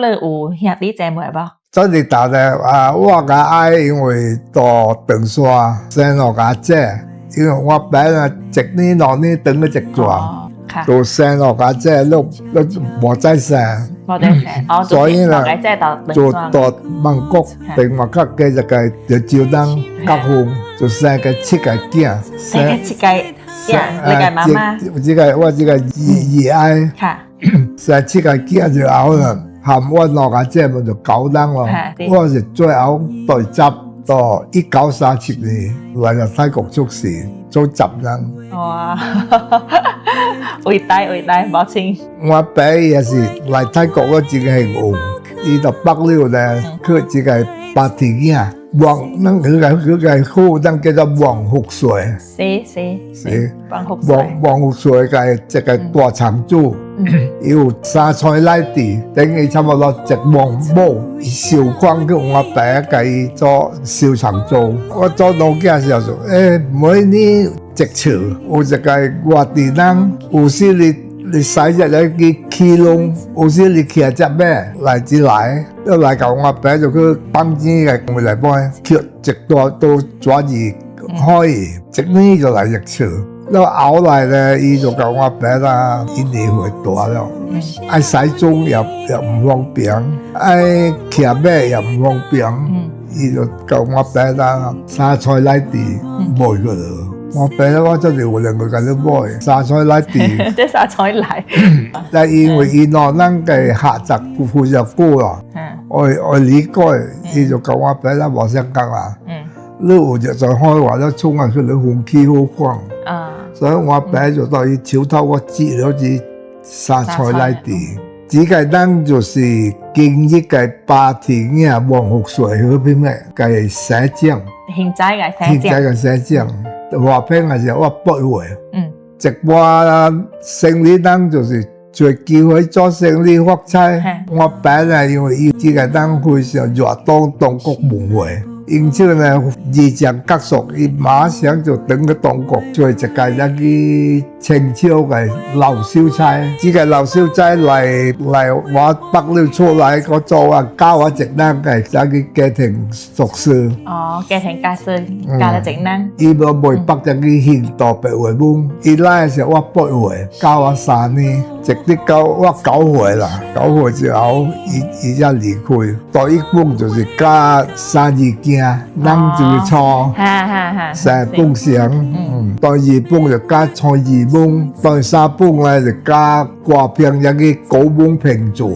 你有兄弟姐妹無？真係大咧我個愛因為到長沙生我個姐，因為我爸啊一年兩年等佢一轉，到生我個姐都冇再生，所以呢就到曼谷定馬克嘅就招當結婚，就生個7個囝，生個7個囝，你個媽媽？我這個二愛，生7個囝就後啦。含我兩個姐妹就9人咯，我是最後對執到1937年來到泰國出世，做10人。哇，偉大，抱歉。我爸也是來泰國嗰陣係有，伊到86咧，佢這個八條囝，佢個好人叫做王福水，王福水個這個大長主。有三菜來地，等於差不多一萬畝，收礦去我爸個伊做收藏做。我做農家時候做，每年一次，有一個外地人，有時你使一個去農，有時你騎隻馬來之來，都來到我爸就去幫錢個來幫，騎一多都抓住可以，一年就來一次。到後來咧，伊就講我爸啦，伊年歲大了，愛使鐘也唔方便，愛騎馬也唔方便，伊就講我爸啦，三菜來地買個咯。我爸咧，我真係有兩個跟佢買三菜來地。即三菜來。但因為伊攞咱嘅下集負責高啦，我理解，伊就講我爸啦冇相干啦。你有日就開話咗衝下去，你風氣好狂。所以我爸就到伊手頭我接咗支三菜來地，這個人就是今日個八田嘅王福水嗰邊嘅個社長，現在個社長，話拼嘅時候我8歲，一般生意人就是做機會做生意發財，我爸呢因為伊這個人非常熱衷中國文化。因此呢，二將結束，伊馬上就等去中國做一個清朝嘅老秀才。這個老秀才來我北寮出來，我做教我職能嘅，就去家庭屬事。家庭教師教咗職能。伊無未北就去興道白話文。伊來嘅時候我8歲，教我3年，直至到我9歲啦。9歲之後，伊才離開。到一共就是教32件。人就是錯，成本上，到2本就加創2本，到3本咧就加掛片一個高本平做。